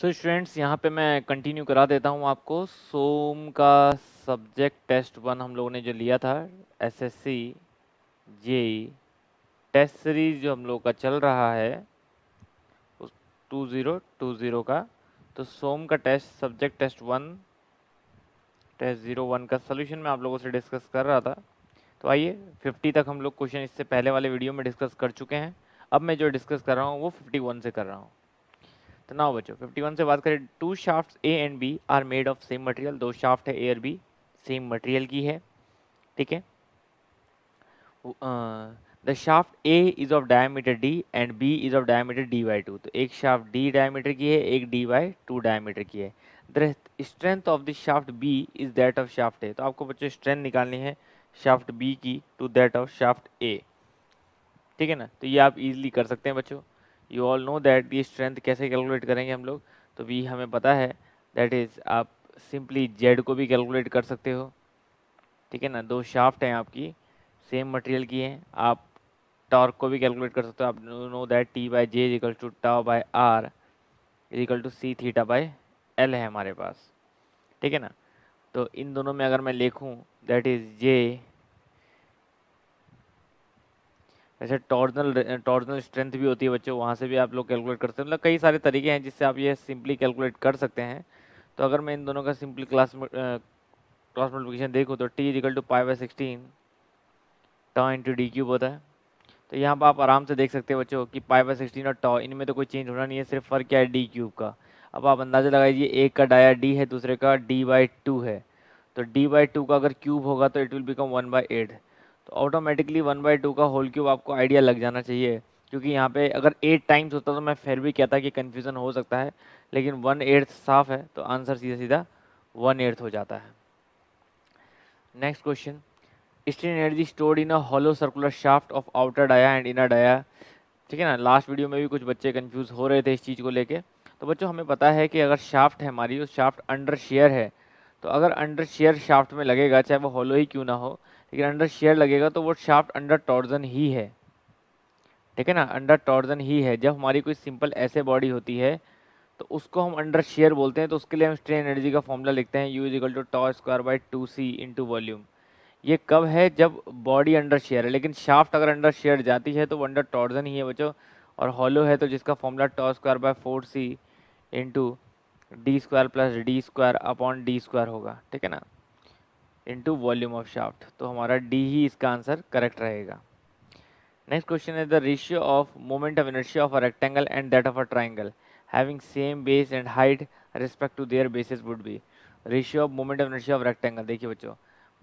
So students, यहाँ पे मैं कंटिन्यू करा देता हूँ आपको। सोम का सब्जेक्ट टेस्ट 1 हम लोगों ने जो लिया था, एसएससी जेई टेस्ट सीरीज जो हम लोग का चल रहा है उस 2020 का। तो सोम का टेस्ट सब्जेक्ट टेस्ट 1 टेस्ट 01 का सोल्यूशन मैं आप लोगों से डिस्कस कर रहा था। तो आइए 50 तक हम लोग क्वेश्चन इससे पहले वाले वीडियो में डिस्कस कर चुके हैं। अब मैं जो डिस्कस कर रहा हूँ वो 51 से कर रहा हूँ। तो नाउ बच्चों 51 से बात करें, two shaft A and B are made of same material. दो शाफ्ट है ए और बी, सेम मटेरियल की है, ठीक है। The shaft A is of diameter D and B is of diameter D by two. तो एक शाफ्ट डी डायमीटर की है, एक डी बाई टू डायमीटर की है। The strength of the shaft B is that of shaft A. तो आपको बच्चों स्ट्रेंथ निकालनी है शाफ्ट बी की to that of shaft A, ठीक है ना। तो ये आप इजीली कर सकते हैं बच्चों। यू ऑल नो दैट ये स्ट्रेंथ कैसे कैलकुलेट करेंगे हम लोग। तो वी हमें पता है, दैट इज़ आप सिंपली जेड को भी कैलकुलेट कर सकते हो, ठीक है ना। दो शाफ्ट हैं आपकी, सेम मटेरियल की हैं, आप टॉर्क को भी कैलकुलेट कर सकते हो। आप know that T by J is equal to tau by R is equal to C theta by L है हमारे पास, ठीक है ना। तो इन दोनों में अगर मैं लिखूँ दैट इज़ जे, वैसे टॉर्जनल स्ट्रेंथ भी होती है बच्चों, वहाँ से भी आप लोग कैलकुलेट कर सकते हैं। मतलब कई सारे तरीके हैं जिससे आप ये सिंपली कैलकुलेट कर सकते हैं। तो अगर मैं इन दोनों का सिंपली क्रॉस मल्टीप्लिकेशन देखूँ तो T is equal to pi by 16 tau into D cube होता है। तो यहाँ पर आप आराम से देख सकते हैं बच्चों कि पाई बाई 16 और टॉ, इनमें तो कोई चेंज होना नहीं है, सिर्फ फर्क क्या है डी क्यूब का। अब आप अंदाजा लगाइए, एक का डाया डी है, दूसरे का डी बाई टू है। तो डी बाई टू का अगर क्यूब होगा तो इट विल बिकम 1/8। तो ऑटोमेटिकली 1/2 का होल क्यूब आपको आइडिया लग जाना चाहिए, क्योंकि यहाँ पे अगर 8 टाइम्स होता तो मैं फिर भी कहता कि कन्फ्यूज़न हो सकता है, लेकिन 1/8 साफ है, तो आंसर सीधा सीधा 1/8 हो जाता है। Next question, strain energy stored in a hollow circular shaft of outer dia and inner dia, ठीक है ना। लास्ट वीडियो में भी कुछ बच्चे कंफ्यूज हो रहे थे इस चीज़ को लेके। तो बच्चों हमें पता है कि अगर शाफ्ट है हमारी, उस शाफ्ट अंडर शेयर है, तो अगर अंडर शेयर शाफ्ट में लगेगा, चाहे वो हॉलो ही क्यों ना हो, लेकिन अंडर शेयर लगेगा तो वो शाफ्ट अंडर टॉर्जन ही है, ठीक है ना। अंडर टॉर्जन ही है। जब हमारी कोई सिंपल ऐसे बॉडी होती है तो उसको हम अंडर शेयर बोलते हैं। तो उसके लिए हम स्ट्रेन एनर्जी का फॉर्मूला लिखते हैं, U is equal to tau square by 2c into volume. ये कब है, जब बॉडी अंडर शेयर है, लेकिन शाफ्ट अगर अंडर शेयर जाती है तो वो अंडर टॉर्जन ही है बच्चों। और हॉलो है तो जिसका formula tau square by 4c into D square plus D square upon D square होगा, ठीक है ना, इंटू वॉल्यूम ऑफ शाफ्ट। तो हमारा डी ही इसका आंसर करेक्ट रहेगा। नेक्स्ट क्वेश्चन है, the ratio of moment of inertia of a rectangle and that of a triangle having same base and height respect to their basis would be. Ratio of moment of inertia of rectangle, देखिए बच्चों,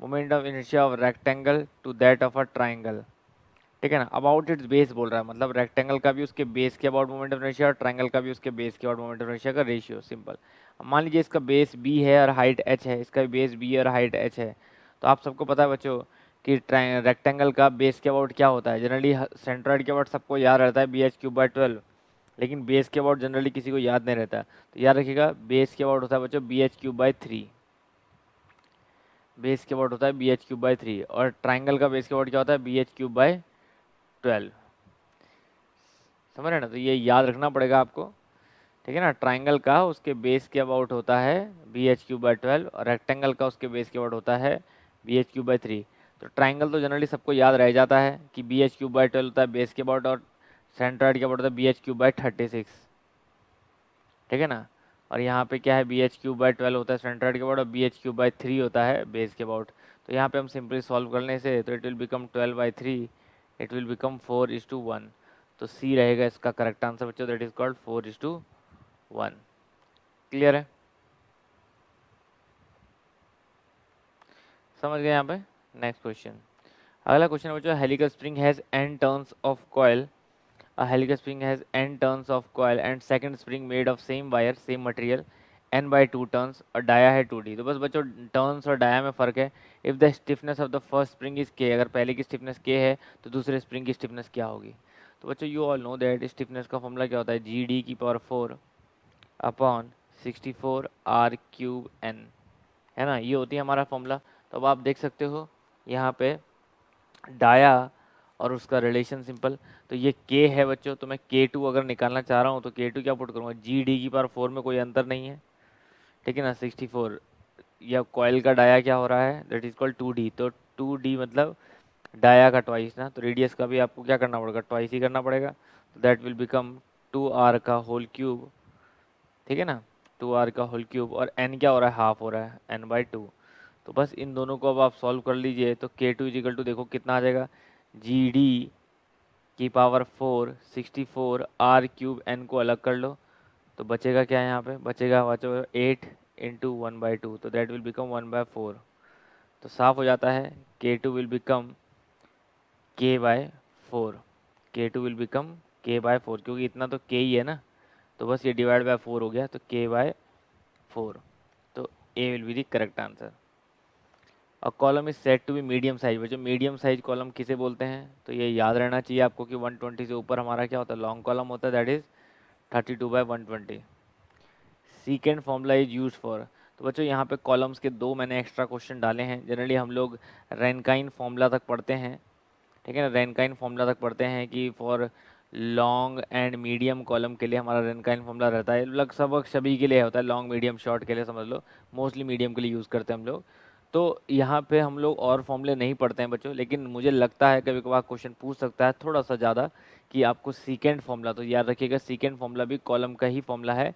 moment of inertia of rectangle to that of a triangle, ठीक है ना। About it's base बोल रहा है, मतलब rectangle का भी उसके बेस के अबाउट मोमेंट ऑफ इनर्शिया और ट्राइंगल का भी उसके बेस के अबाउट मोमेंट ऑफ इनर्शिया का रेशियो। सिंपल, अब मान लीजिए इसका बेस बी है और हाइट एच है, इसका भी बेस बी और हाइट एच है। तो आप सबको पता है बच्चों कि रेक्टेंगल का बेस के अबाउट क्या होता है। जनरली सेंट्रॉइड के अबाउट सबको याद रहता है बी एच क्यूब बाई 12, लेकिन बेस के अबाउट जनरली किसी को याद नहीं रहता। तो याद रखिएगा, बेस के अबाउट होता है बच्चों B H cube by 3। Base के अबाउट होता है बी एच क्यूब बाई 3, और ट्राइंगल का बेस के अबाउट क्या होता है बी एच क्यूब बाई 12। समझ रहे ना, तो ये याद रखना पड़ेगा आपको, ठीक है ना। ट्राइंगल का उसके बेस के अबाउट होता है बी एच क्यू बाई 12, और रेक्टेंगल का उसके बेस के अबाउट होता है बी एच क्यू बाई 3। तो ट्राइंगल तो जनरली सबको याद रह जाता है कि बी एच क्यू बाई 12 होता है बेस के अबाउट, और सेंट्रॉइड के अबाउट होता है बी एच क्यू बाई 36, ठीक है ना। और यहाँ पे क्या है, बी एच क्यू बाई 12 होता है सेंट्रॉइड के अबाउट, और बी एच क्यू बाई 3 होता है बेस के अबाउट। तो यहाँ पे हम सिंपली सॉल्व करने से, तो it will become 12/3, it will become 4:1। तो सी रहेगा इसका करेक्ट आंसर बच्चों, दैट इज कॉल्ड 4:1। क्लियर है, समझ गए यहाँ पे। नेक्स्ट क्वेश्चन, अगला क्वेश्चन बच्चों, helical spring has n turns of coil, a helical spring has n turns of coil and second spring made of same wire same material n/2 turns, और dia है 2d। तो बस बच्चों turns और dia में फ़र्क है। If the stiffness of the first spring is k, अगर पहले की स्टिफनेस k है तो दूसरे स्प्रिंग की स्टिफनेस क्या होगी। तो बच्चों you all know that stiffness का फॉर्मूला क्या होता है, GD⁴ अपॉन 64r³ n, है ना। ये होती है हमारा फॉर्मूला। तो अब आप देख सकते हो यहाँ पे डाया और उसका रिलेशन सिंपल। तो ये k है बच्चों, तो मैं k2 अगर निकालना चाह रहा हूँ तो k2 क्या पुट करूँगा, GD⁴ में कोई अंतर नहीं है, ठीक है ना। 64 या कॉइल का डाया क्या हो रहा है, दैट इज कॉल्ड 2D, तो 2D मतलब डाया का ट्वाइस ना, तो रेडियस का भी आपको क्या करना पड़ेगा, ट्वाइस ही करना पड़ेगा। तो दैट विल बिकम 2r का होल क्यूब, ठीक है ना, 2r का होल क्यूब, और n क्या हो रहा है, हाफ हो रहा है, n/2। तो बस इन दोनों को अब आप सॉल्व कर लीजिए, तो k2 इजिकल टू देखो कितना आ जाएगा, GD⁴ 64 r³ n को अलग कर लो, तो बचेगा क्या, यहाँ पे बचेगा 8 इंटू 1/2, तो दैट विल बिकम 1/4। तो साफ हो जाता है, k2 will become k/4, k2 will become k/4, क्योंकि इतना तो k ही है ना, तो बस ये डिवाइड बाय 4 हो गया, तो k/4। तो A will be the correct answer. और column is set to be medium size, बच्चों मीडियम साइज कॉलम किसे बोलते हैं, तो ये याद रहना चाहिए आपको कि 120 से ऊपर हमारा क्या होता है, लॉन्ग कॉलम होता है, that is 32/120। सीकेंड formula is use for, तो बच्चों यहाँ पे कॉलम्स के दो मैंने एक्स्ट्रा क्वेश्चन डाले हैं। जनरली हम लोग रैनकाइन फॉर्मूला तक पढ़ते हैं, ठीक है ना, रैनकाइन फॉर्मूला तक पढ़ते हैं कि for long and medium column के लिए हमारा रैनकाइन फॉर्मूला रहता है, लगभग सभी के लिए होता है, लॉन्ग मीडियम शॉर्ट के लिए समझ लो, मोस्टली मीडियम के लिए यूज़ करते हैं हम लोग। तो यहाँ पे हम लोग और फॉर्मूले नहीं पढ़ते हैं बच्चों, लेकिन मुझे लगता है कभी कभार क्वेश्चन पूछ सकता है थोड़ा सा ज़्यादा कि आपको सीकेंड फॉर्मूला, तो याद रखिएगा सीकेंड फॉर्मूला भी कॉलम का ही फॉर्मूला है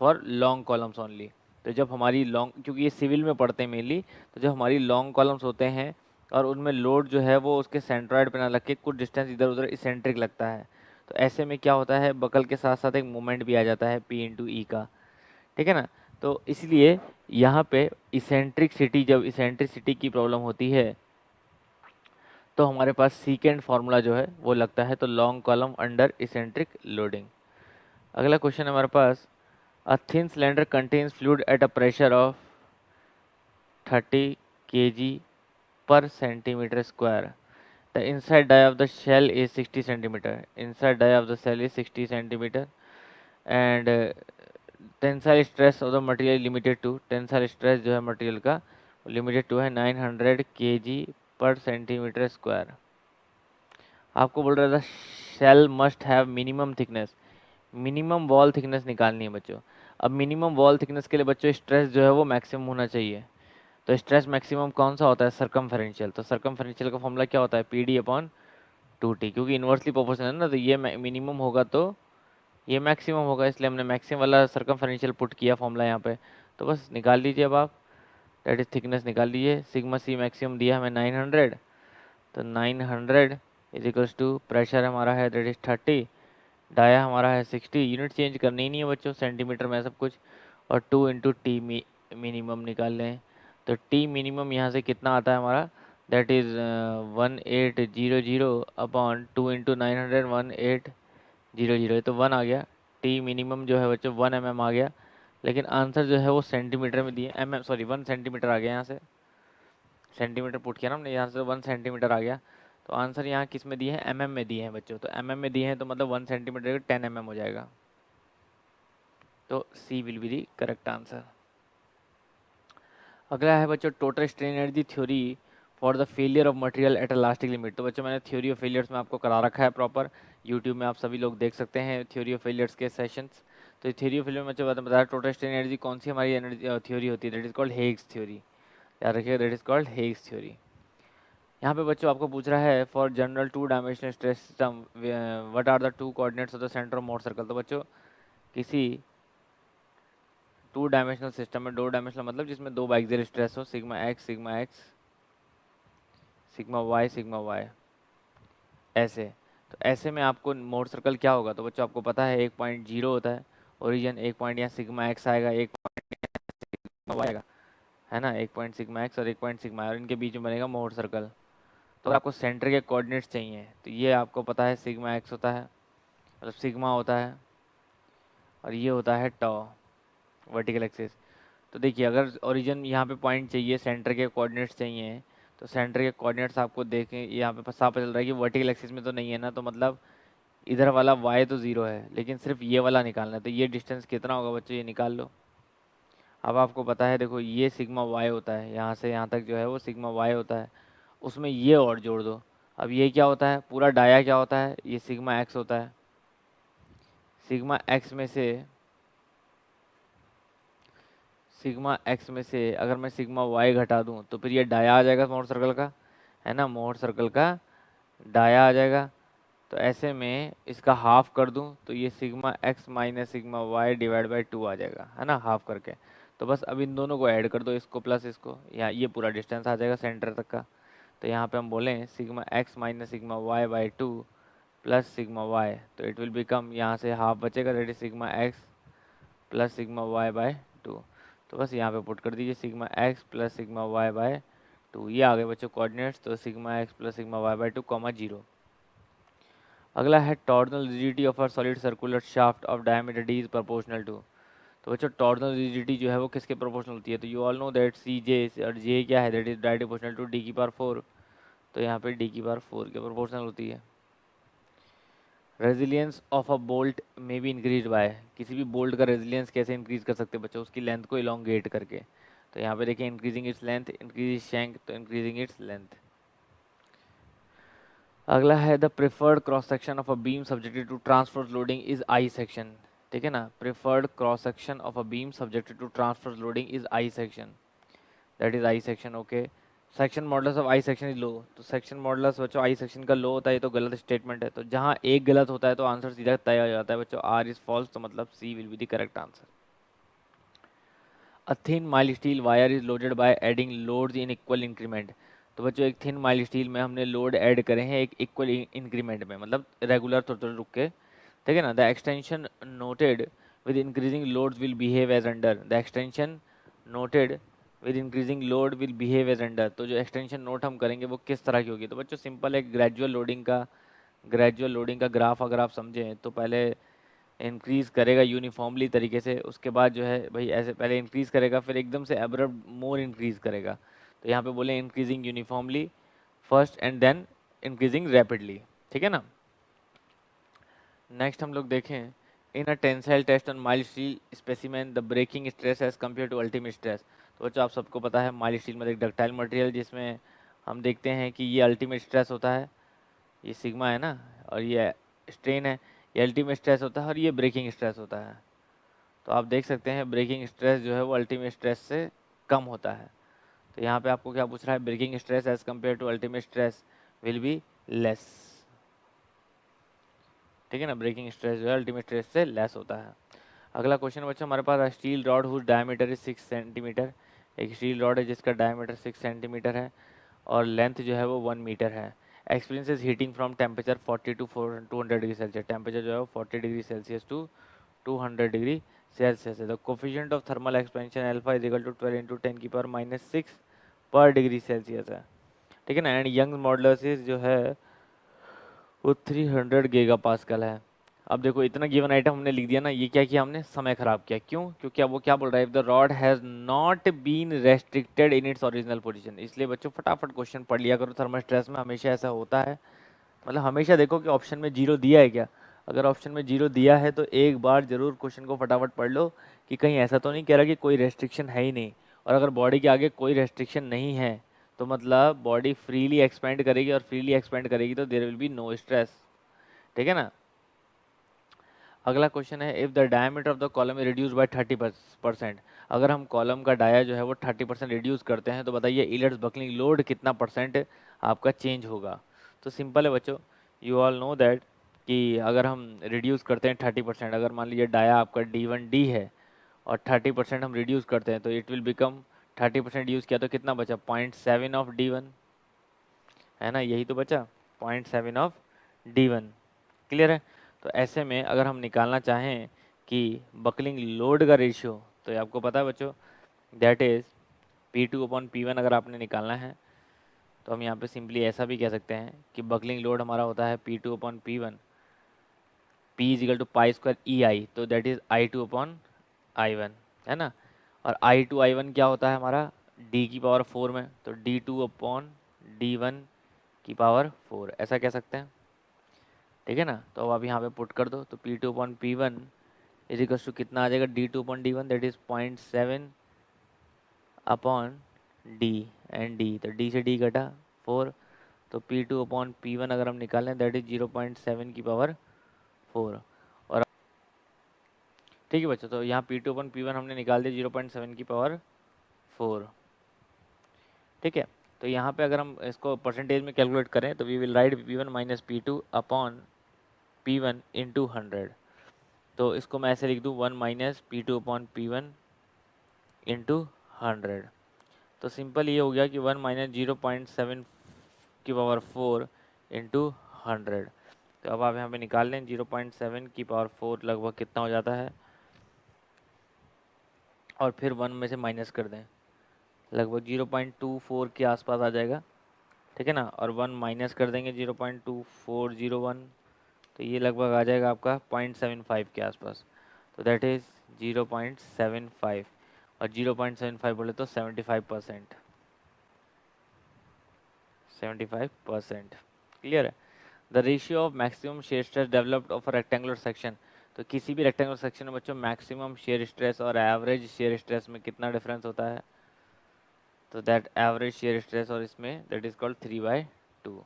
फॉर लॉन्ग कॉलम्स ओनली। तो जब हमारी लॉन्ग, क्योंकि ये सिविल में पढ़ते हैं मेनली, तो जब हमारी लॉन्ग कॉलम्स होते हैं और उनमें लोड जो है वो उसके सेंट्रॉइड पे ना लग के कुछ डिस्टेंस इधर उधर इसेंट्रिक लगता है, तो ऐसे में क्या होता है, बकल के साथ साथ एक मोमेंट भी आ जाता है P/E का, ठीक है ना। तो इसलिए यहाँ पे इसेंट्रिसिटी, जब इसेंट्रिसिटी की प्रॉब्लम होती है तो हमारे पास सीकेंड फार्मूला जो है वो लगता है, तो long column under eccentric loading. अगला क्वेश्चन है हमारे पास, a thin cylinder contains fluid at a pressure of 30 kg/cm²। The inside die of the shell is 60 centimeter. Inside die of the shell is 60 centimeter, and tensile stress of the material limited to, tensile stress जो है material का limited to है 900 kg/cm²। आपको बोल रहा था shell must have minimum thickness, minimum wall thickness निकालनी है बच्चों। अब मिनिमम वॉल थिकनेस के लिए बच्चों स्ट्रेस जो है वो मैक्सिमम होना चाहिए, तो स्ट्रेस मैक्सिमम कौन सा होता है, सरकमफेरेंशियल। तो सरकमफेरेंशियल का फॉर्मूला क्या होता है, PD/2T, क्योंकि इन्वर्सली प्रोपोर्शनल है ना, तो ये मिनिमम होगा तो ये मैक्सिमम होगा, इसलिए हमने मैक्सिमम वाला सरकमफेरेंशियल पुट किया फॉर्मूला यहाँ पे। तो बस निकाल लीजिए अब आप, दैट इज थिकनेस निकाल लीजिए, सिग्मा सी मैक्सिमम दिया हमें 900, तो 900 इज इक्वल्स टू प्रेशर हमारा है दैट इज 30, डाया हमारा है 60, यूनिट चेंज करनी ही नहीं है बच्चों, सेंटीमीटर में सब कुछ, और 2 × T मिनिमम निकाल लें, तो T मिनिमम यहाँ से कितना आता है हमारा, दैट इज़ 1800/2 × 900 1800, तो 1 आ गया। T मिनिमम जो है बच्चों 1 mm आ गया, लेकिन आंसर जो है वो सेंटीमीटर में दिए, सॉरी 1 सेंटीमीटर आ गया, यहाँ से सेंटीमीटर पुट किया ना हमने, यहाँ से 1 सेंटीमीटर आ गया। तो आंसर यहाँ किस में दिए हैं, mm में दिए हैं बच्चों, तो mm में दिए हैं तो मतलब 1 सेंटीमीटर 10 mm हो जाएगा, तो C will be the correct answer. अगला है बच्चों total strain energy theory for the failure of material at elastic limit. तो बच्चों मैंने थ्योरी ऑफ फेलियर्स में आपको करा रखा है प्रॉपर, यूट्यूब में आप सभी लोग देख सकते हैं थ्योरी ऑफ फेलियर्स के सेशंस। तो थ्योरी ऑफ फेलियर में बच्चों बताया टोटल स्ट्रेन एनर्जी कौन सी हमारी एनर्जी थ्योरी होती है, that is called Haigh's theory, याद रखिएगा that is called Haigh's theory. यहाँ पे बच्चों आपको पूछ रहा है for general 2 dimensional stress system what are the 2 coordinates of the centre of Mohr circle. तो बच्चों किसी 2 डायमेंशनल सिस्टम में, 2 डायमेंशनल मतलब जिसमें 2 बाइक्सियल स्ट्रेस हो, सिग्मा एक्स सिग्मा वाई ऐसे, तो ऐसे में आपको मोर सर्कल क्या होगा, तो बच्चों आपको पता है 1.0 होता है ओरिजिन, 1 पॉइंट यहाँ सिग्मा एक्स आएगा, 1 सिग्मा वाई आएगा, है ना, 1 पॉइंट सिग्मा एक्स और 1 पॉइंट सिग्मा, और इनके बीच में बनेगा मोर सर्कल। तो आपको सेंटर के कोऑर्डिनेट्स चाहिए, तो ये आपको पता है सिग्मा एक्स होता है, मतलब सिग्मा होता है, और ये होता है टॉ, वर्टिकल एक्सिस। तो देखिए अगर ओरिजिन यहाँ पे पॉइंट चाहिए, सेंटर के कोऑर्डिनेट्स चाहिए, तो सेंटर के कोऑर्डिनेट्स आपको देखें यहाँ पे साफ पता चल रहा है कि वर्टिकल एक्सिस में तो नहीं है ना, तो मतलब इधर वाला y तो 0 है, लेकिन सिर्फ ये वाला निकालना है, तो ये डिस्टेंस कितना होगा बच्चों, ये निकाल लो। अब आपको पता है देखो ये सिग्मा y होता है, यहाँ से यहाँ तक जो है वो सिग्मा y होता है, उसमें ये और जोड़ दो, अब ये क्या होता है, पूरा डाया क्या होता है, ये सिग्मा एक्स होता है। सिग्मा एक्स में से अगर मैं सिग्मा वाई घटा दूं तो फिर ये डाया आ जाएगा मोहर सर्कल का, है ना, मोहर सर्कल का डाया आ जाएगा। तो ऐसे में इसका हाफ कर दूं तो ये sigma X minus sigma Y divide by 2 आ जाएगा, है ना, हाफ करके। तो बस अब इन दोनों को ऐड कर दो, इसको प्लस इसको, यहाँ ये पूरा डिस्टेंस आ जाएगा सेंटर तक का। तो यहाँ पे हम बोलें sigma X minus sigma Y by 2 plus sigma Y, तो इट विल बिकम, यहाँ से हाफ बचेगा, that is sigma X plus sigma Y by 2। तो बस यहाँ पे पुट कर दीजिए sigma X plus sigma Y by 2, ये आ गए बच्चों कोऑर्डिनेट्स। तो sigma X plus sigma Y by 2 comma 0। अगला है torsional rigidity of a solid circular shaft of diameter D is proportional to. तो बच्चों टॉर्जनल रिजिडिटी जो है वो किसके प्रोपोर्शनल होती है, तो you all know that C J, और जे क्या है, that is directly proportional to D की पावर 4। तो यहाँ पे डी की पावर 4 के प्रोपोर्शनल होती है। रेजिलियंस ऑफ अ बोल्ट में भी इंक्रीज बाय, किसी भी बोल्ट का रेजिलियंस कैसे इंक्रीज कर सकते हैं बच्चों, उसकी लेंथ को इलोंगेट करके। तो यहाँ पे देखिए increasing its length, increase shank, तो इंक्रीजिंग इट्स लेंथ। अगला है the preferred cross section of a beam subjected to transverse loading is I section. ठीक है ना, preferred cross section of a beam subjected to transverse loading is I section, that is I section. Okay, section modulus of I section is low. तो section modulus बच्चों I section का लो होता है, ये तो गलत स्टेटमेंट है। तो जहाँ एक गलत होता है तो आंसर सीधा तय हो जाता है बच्चों, आर इज फॉल्स, तो मतलब C will be the correct answer. A thin mild steel wire is loaded by adding loads in equal increment. तो बच्चों एक थिन माइल्ड स्टील में हमने लोड ऐड करे हैं एक इक्वल इंक्रीमेंट में, मतलब रेगुलर थोड़े थोड़े रुक के। ठीक है ना, the extension noted with increasing loads will behave as under, the extension noted with increasing load will behave as under. तो जो एक्सटेंशन नोट हम करेंगे वो किस तरह की होगी, तो बच्चों सिंपल है, ग्रेजुअल लोडिंग का ग्राफ अगर आप समझें तो पहले इंक्रीज़ करेगा यूनिफॉर्मली तरीके से, उसके बाद जो है भाई ऐसे पहले इंक्रीज़ करेगा फिर एकदम से एब्रप्ट मोर इंक्रीज़ करेगा। तो यहाँ पे बोले increasing uniformly first and then increasing rapidly. ठीक है ना। नेक्स्ट हम लोग देखें, in a tensile test on mild steel specimen the breaking stress as compare to ultimate stress. तो बच्चों आप सबको पता है माइल्ड स्टील में एक डक्टाइल मटेरियल जिसमें हम देखते हैं कि ये अल्टीमेट स्ट्रेस होता है, ये सिग्मा है ना, और ये स्ट्रेन है, ये अल्टीमेट स्ट्रेस होता है और ये ब्रेकिंग स्ट्रेस होता है। तो आप देख सकते हैं ब्रेकिंग स्ट्रेस जो है वो अल्टीमेट स्ट्रेस से कम होता है। तो यहाँ पे आपको क्या पूछ रहा है, breaking stress as compare to ultimate stress will be less. ठीक है ना, ब्रेकिंग स्ट्रेस जो है अल्टीमेट स्ट्रेस से लेस होता है। अगला क्वेश्चन बच्चों हमारे पास, steel rod whose diameter is 6 centimetre. एक स्टील रॉड है जिसका डायमीटर 6 सेंटीमीटर है और लेंथ जो है वो 1 मीटर है। Experience heating from temperature 40 to 200 degree Celsius, temperature जो है वो 40 degree Celsius to 200 degree Celsius है। The coefficient of thermal expansion alpha is equal to 12 into 10 की पावर माइनस 6 पर डिग्री सेल्सियस है। ठीक है ना, एंड यंग मॉडुलस जो है वो 300 गीगा पास्कल है। अब देखो इतना गिवन आइटम हमने लिख दिया ना, ये क्या किया हमने, समय खराब किया। क्यों, क्योंकि अब वो क्या बोल रहा है, if the rod has not been restricted in its original position. इसलिए बच्चों फटाफट क्वेश्चन पढ़ लिया करो, थर्मल स्ट्रेस में हमेशा ऐसा होता है। मतलब हमेशा देखो कि ऑप्शन में जीरो दिया है क्या, अगर ऑप्शन में जीरो दिया है तो एक बार जरूर क्वेश्चन को फटाफट पढ़ लो कि कहीं ऐसा तो नहीं कह रहा कि कोई रेस्ट्रिक्शन है ही नहीं। और अगर बॉडी के आगे कोई रेस्ट्रिक्शन नहीं है तो मतलब बॉडी फ्रीली एक्सपेंड करेगी, और फ्रीली एक्सपेंड करेगी तो there will be no stress. ठीक है ना। अगला क्वेश्चन है, if the diameter of the column is reduce by 30%, अगर हम कॉलम का डाया जो है वो 30% रिड्यूस करते हैं तो बताइए इलर्ट्स बकलिंग लोड कितना परसेंट आपका चेंज होगा। तो सिंपल है बच्चों, यू ऑल नो दैट कि अगर हम रिड्यूस करते हैं 30%, अगर मान लीजिए डाया आपका D1D है और 30% हम रिड्यूस करते हैं तो इट विल बिकम, 30% यूज़ किया तो कितना बचा, 0.7 ऑफ D1, है ना, यही तो बचा 0.7 ऑफ D1। क्लियर है। तो ऐसे में अगर हम निकालना चाहें कि बकलिंग लोड का रेशियो, तो ये आपको पता है बच्चों, दैट इज P2/P1 अगर आपने निकालना है तो हम यहाँ पे सिंपली ऐसा भी कह सकते हैं कि बकलिंग लोड हमारा होता है P2/P1, P is equal to pi square EI, तो दैट इज I2/I1, है ना। और I2/I1 क्या होता है हमारा, D की पावर 4 में, तो D2/D1 की पावर 4, ऐसा कह सकते हैं। ठीक है ना, तो अब आप यहाँ पे पुट कर दो, तो P2/P1 इज इक्वल टू कितना आ जाएगा, D2/D1 that is 0.7 upon D, and D, तो डी से डी घटा 4, तो P2 अपॉन P1 अगर हम निकालें दैट इज 0.7 की पावर 4। और ठीक है बच्चों, तो यहाँ P2 अपॉन P1 हमने निकाल दिया 0.7 की पावर 4। ठीक है, तो यहाँ पे अगर हम इसको परसेंटेज में कैलकुलेट करें तो we will write P1 minus P2 upon P1 into 100। तो इसको मैं ऐसे लिख दूँ 1 minus P2 upon P1 into 100। तो सिंपल ये हो गया कि 1 माइनस 0.7 की पावर 4 इंटू 100। तो अब आप यहाँ पे निकाल लें 0.7 की पावर 4 लगभग कितना हो जाता है, और फिर 1 में से माइनस कर दें, लगभग 0.24 के आसपास आ जाएगा। ठीक है ना, और 1 माइनस कर देंगे 0.2401, तो ये लगभग आ जाएगा आपका 0.75 के आसपास। तो दैट इज़ 0.75, और 0.75 बोले तो 75%। 75%। क्लियर है। The ratio of maximum shear stress developed of a rectangular section. तो किसी भी रेक्टेंगुलर सेक्शन में बच्चों मैक्सिमम शेयर स्ट्रेस और एवरेज शेयर स्ट्रेस में कितना डिफरेंस होता है, तो दैट एवरेज शेयर स्ट्रेस और इसमें दैट इज कॉल्ड 3/2।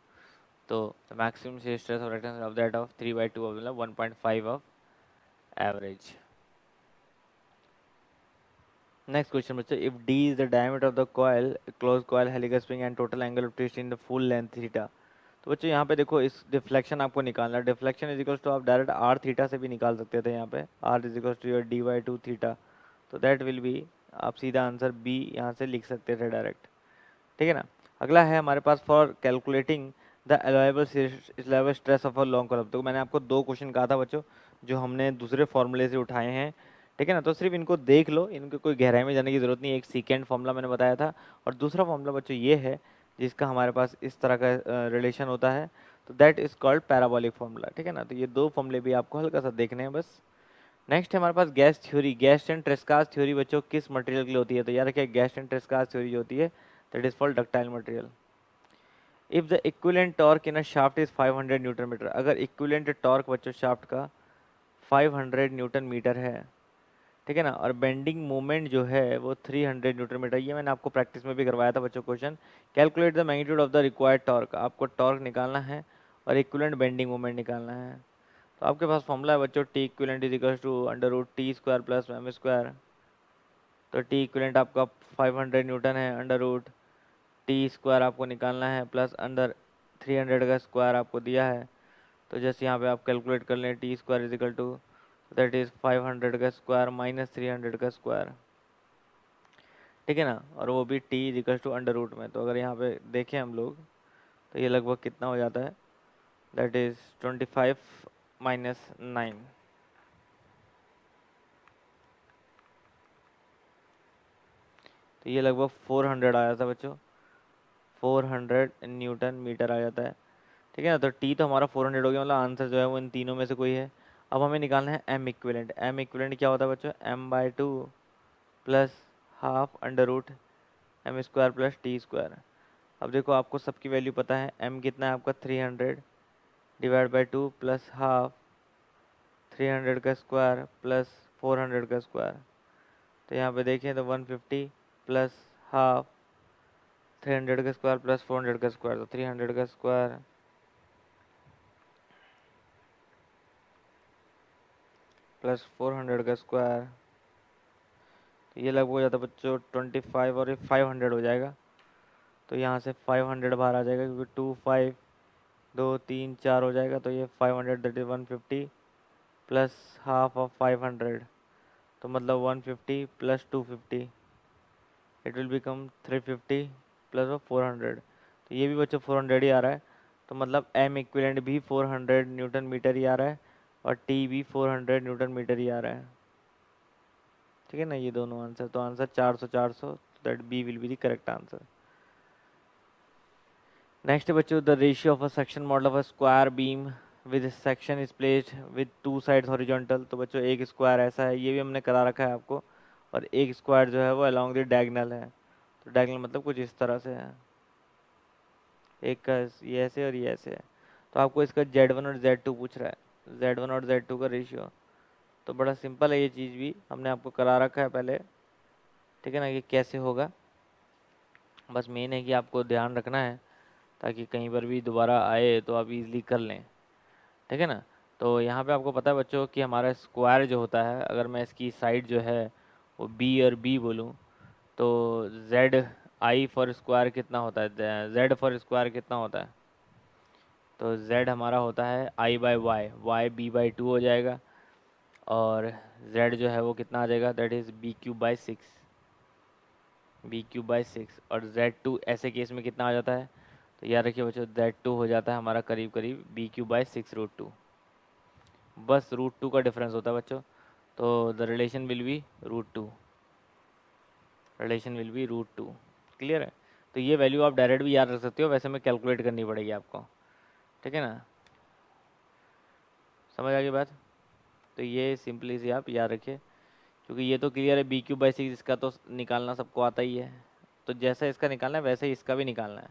तो maximum shear stress of rectangle of that of 3/2 मतलब 1.5 ऑफ एवरेज। नेक्स्ट क्वेश्चन बच्चों, if d is the diameter of the coil, closed coil, helical spring and total angle of twist in the full length theta। तो बच्चों यहाँ पे देखो इस deflection आपको निकालना है। डिफ्लेक्शन इज इक्वल्स टू आप डायरेक्ट r थीटा से भी निकाल सकते थे। यहाँ पे r is equals to your dy/2 theta, तो दैट विल बी, आप सीधा आंसर b यहाँ से लिख सकते थे डायरेक्ट। ठीक है ना। अगला है हमारे पास for calculating the allowable stress of a long column. तो मैंने आपको दो क्वेश्चन कहा था बच्चों जो हमने दूसरे फॉर्मूले से उठाए हैं। ठीक है ना, तो सिर्फ इनको देख लो, इनके कोई गहराई में जाने की जरूरत नहीं है। एक सेकेंड फॉर्मूला मैंने बताया था, और दूसरा फॉर्मूला बच्चों ये है जिसका हमारे पास इस तरह का रिलेशन होता है, तो that is called parabolic formula. ठीक है ना, तो ये दो फॉर्मूले भी आपको हल्का सा देखने हैं बस। नेक्स्ट है हमारे पास gas theory. Gas and Tresca's theory बच्चों किस मटेरियल के लिए होती है, तो यार क्या गैस एंड ट्रेस्कास थ्योरी जो होती है that is for ductile material. If the equivalent torque in a shaft is 500 newton metre, अगर इक्विवेलेंट टॉर्क बच्चों शाफ्ट का 500 न्यूटन मीटर है, ठीक है ना, और बेंडिंग मोमेंट जो है वो 300 न्यूटन मीटर, ये मैंने आपको प्रैक्टिस में भी करवाया था बच्चों question. Calculate the magnitude of the required torque, आपको टॉर्क निकालना है और इक्विवेलेंट बेंडिंग मोमेंट निकालना है। तो आपके पास फॉर्मूला है बच्चों T equivalent is equal to under root T square plus M square. तो टी इक्विवेलेंट आपका 500 न्यूटन है, अंडर रूट टी स्क्वायर आपको निकालना है प्लस अंडर 300 का स्क्वायर आपको दिया है। तो जैसे यहाँ पे आप कैलकुलेट कर लें T square is equal to that is 500 का स्क्वायर माइनस 300 का स्क्वायर। ठीक है ना, और वो भी T is equal to under root में। तो अगर यहाँ पे देखें हम लोग तो ये लगभग कितना हो जाता है, दैट इज 25 माइनस 9। तो ये लगभग 400 आ जाता है बच्चों, 400 न्यूटन मीटर आ जाता है। ठीक है ना, तो टी तो हमारा 400 हो गया, मतलब आंसर जो है वो इन तीनों में से कोई है। अब हमें निकालना है एम इक्विवेलेंट। एम इक्विवेलेंट क्या होता है बच्चों, m/2 plus half under root M square plus T square. अब देखो आपको सबकी वैल्यू पता है, m कितना है आपका 300 डिवाइड बाई 2 प्लस हाफ 300 का स्क्वायर प्लस 400 का स्क्वायर। तो यहाँ पे देखें तो 150 प्लस हाफ 300 का स्क्वायर प्लस 400 का स्क्वायर, तो 300 का स्क्वायर प्लस 400 का स्क्वायर, तो ये लगभग हो जाता है बच्चों 25, और ये 500 हो जाएगा। तो यहाँ से 500 बाहर आ जाएगा क्योंकि 2 5 2 3 4 हो जाएगा, तो ये 500 that is 150 plus half of 500, तो मतलब 150 plus 250 it will become 350 plus of 400। तो ये भी बच्चों 400 ही आ रहा है, तो मतलब एम इक्विवेलेंट भी 400 न्यूटन मीटर ही आ रहा है और टी भी 400 न्यूटन मीटर ही आ रहा है। ठीक है ना, ये दोनों आंसर, तो answer 400 400, that be will be the correct answer. Next बच्चों, the ratio of a section model of a square beam with section is placed with two sides horizontal. तो बच्चों एक स्क्वायर ऐसा है, ये भी हमने करा रखा है आपको, और एक स्क्वायर जो है वो अलॉन्ग द डायगोनल है। तो डायगोनल मतलब कुछ इस तरह से है, एक का ये ऐसे और ये ऐसे है। तो आपको इसका Z1 और Z2 पूछ रहा है, Z1 और Z2 का रेशियो। तो बड़ा सिंपल है, ये चीज़ भी हमने आपको करा रखा है पहले। ठीक है ना, ये कैसे होगा, बस मेन है कि आपको ध्यान रखना है। ताकि कहीं पर भी दोबारा आए तो आप इजीली कर लें, ठीक है ना। तो यहाँ पे आपको पता है बच्चों कि हमारा स्क्वायर जो होता है, अगर मैं इसकी साइड जो है वो बी और बी बोलूँ, तो जेड आई फॉर स्क्वायर कितना होता है, जेड फॉर स्क्वायर कितना होता है, तो जेड हमारा होता है I by Y, Y B by two हो जाएगा, और जेड जो है वो कितना आ जाएगा, that is B cube by six, B cube by six. और जेड टू ऐसे केस में कितना आ जाता है, तो याद रखिए बच्चों, जेड टू हो जाता है हमारा करीब करीब B cube by six root two, बस रूट टू का डिफरेंस होता है बच्चों। तो the relation will be root two, relation will be root two, clear है। तो ये वैल्यू आप डायरेक्ट भी याद रख सकते हो, वैसे में कैलकुलेट करनी पड़ेगी आपको, ठीक है ना, समझ आ गई बात। तो ये सिंपली सी आप याद रखिए, क्योंकि ये तो क्लियर है बी क्यूब बाई सिक्स, इसका तो निकालना सबको आता ही है, तो जैसा इसका निकालना है वैसे ही इसका भी निकालना है,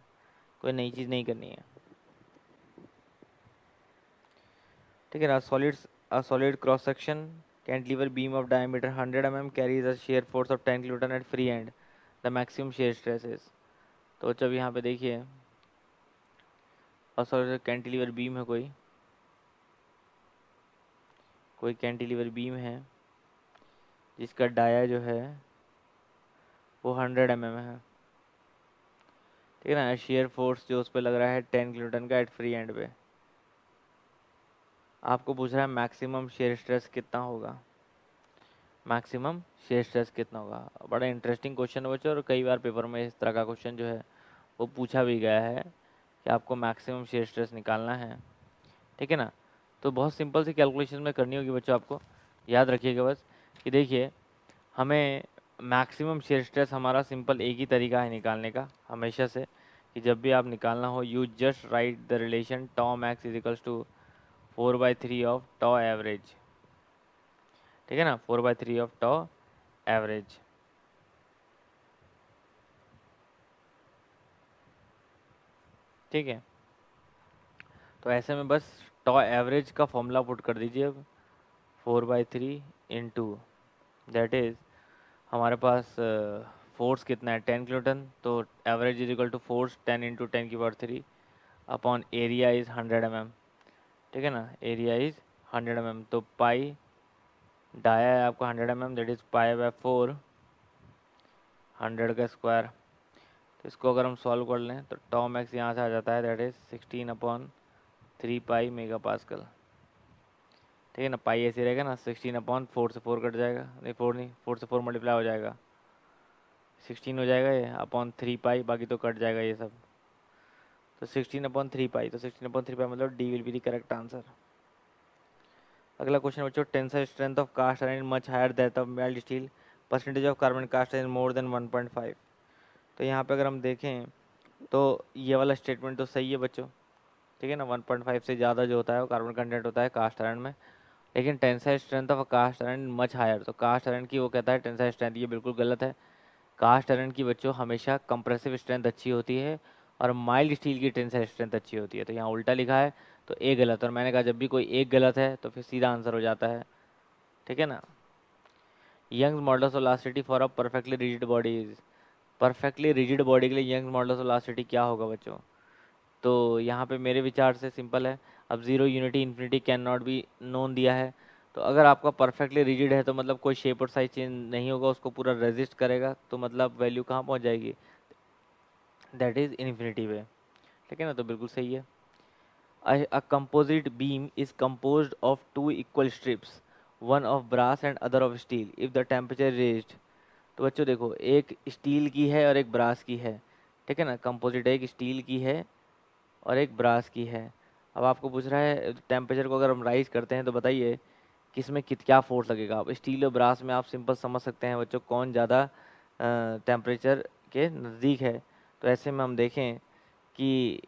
कोई नई चीज़ नहीं करनी है, ठीक है ना। Solid cross section cantilever beam of diameter 100 mm carries a shear force of 10 kilonewton at free end, the maximum shear stress is। तो जब यहाँ पे देखिए सॉलिड कैंटिलीवर बीम है, कोई कैंटिलीवर बीम है जिसका डाया जो है वो 100 mm है, ठीक है ना। शेयर फोर्स जो उस पर लग रहा है 10 किलोटन का एट फ्री एंड पे, आपको पूछ रहा है मैक्सिमम शेयर स्ट्रेस कितना होगा, मैक्सिमम शेयर स्ट्रेस कितना होगा। बड़ा इंटरेस्टिंग क्वेश्चन है बच्चों, और कई बार पेपर में इस तरह का क्वेश्चन जो है वो पूछा भी गया है कि आपको मैक्सिमम शेयर स्ट्रेस निकालना है, ठीक है ना। तो बहुत सिंपल सी कैलकुलेशन में करनी होगी बच्चों, आपको याद रखिएगा बस कि देखिए हमें मैक्सिमम शेयर स्ट्रेस हमारा सिंपल एक ही तरीका है निकालने का हमेशा से, कि जब भी आप निकालना हो you just write the relation tau max is equals to 4/3 of tau average, ठीक है ना, 4/3 ऑफ टॉ एवरेज, ठीक है। तो ऐसे में बस टॉ एवरेज का फॉर्मूला पुट कर दीजिए अब, 4/3 इंटू, दैट इज़ हमारे पास फोर्स कितना है 10 किलोटन, तो average is equal to force 10 into 10⁻³ upon area is 100 mm, ठीक है ना, एरिया इज़ 100 mm, तो पाई डाया है आपका 100 mm, that is pi by 4, 100 का स्क्वायर। तो इसको अगर हम सॉल्व कर लें तो टॉ मैक्स यहाँ से आ जाता है, that is 16/3 pi mega pascal, ठीक है ना। पाई ऐसे रहेगा ना, 16/4 से 4 कट जाएगा, नहीं 4 नहीं, 4 से 4 मल्टीप्लाई हो जाएगा, 16 हो जाएगा ये, अपॉन 3 पाई, बाकी तो कट जाएगा ये सब, तो 16/3 पाई, तो 16/3 पाई मतलब D will be the correct answer. अगला क्वेश्चन बच्चों, tensile strength of cast iron much higher that of mild steel, percentage of carbon cast iron more than 1.5। तो यहाँ पे अगर हम देखें तो ये वाला स्टेटमेंट तो सही है बच्चों, ठीक है ना, 1.5 से ज़्यादा जो होता है वो कार्बन कंटेंट होता है कास्ट आयरन में, लेकिन tensile strength of cast iron much higher, तो कास्ट आयरन की वो कहता है टेंसाइल स्ट्रेंथ, ये बिल्कुल गलत है। कास्ट आयरन की बच्चों हमेशा कंप्रेसिव स्ट्रेंथ अच्छी होती है और माइल्ड स्टील की टेंसाइल स्ट्रेंथ अच्छी होती है, तो यहाँ उल्टा लिखा है, तो ए गलत, और मैंने कहा जब भी कोई एक गलत है तो फिर सीधा आंसर हो जाता है, ठीक है ना। Young's modulus of elasticity for a perfectly rigid bodies, perfectly rigid body के लिए यंग्स मॉडल्स ऑफ इलास्टिसिटी क्या होगा बच्चों, तो यहाँ पे मेरे विचार से सिंपल है, अब zero unity infinity can not be known दिया है, तो अगर आपका परफेक्टली रिजिड है तो मतलब कोई शेप और साइज चेंज नहीं होगा, उसको पूरा रेजिस्ट करेगा, तो मतलब वैल्यू कहाँ पहुँच जाएगी, दैट इज़ इन्फिनिटी पे, ठीक है ना, तो बिल्कुल सही है। A composite beam is composed of two equal strips, one of brass and other of steel. If the temperature raised, तो बच्चों देखो एक स्टील की है और एक ब्रास की है, ठीक है ना, कंपोजिट एक स्टील की है और एक ब्रास की है। अब आपको पूछ रहा है टेम्परेचर को अगर हम राइज करते हैं तो बताइए किसमें कित क्या फोर्स लगेगा। अब स्टील और ब्रास में आप सिंपल समझ सकते हैं बच्चों कौन ज़्यादा टेम्परेचर के नज़दीक है, तो ऐसे में हम देखें कि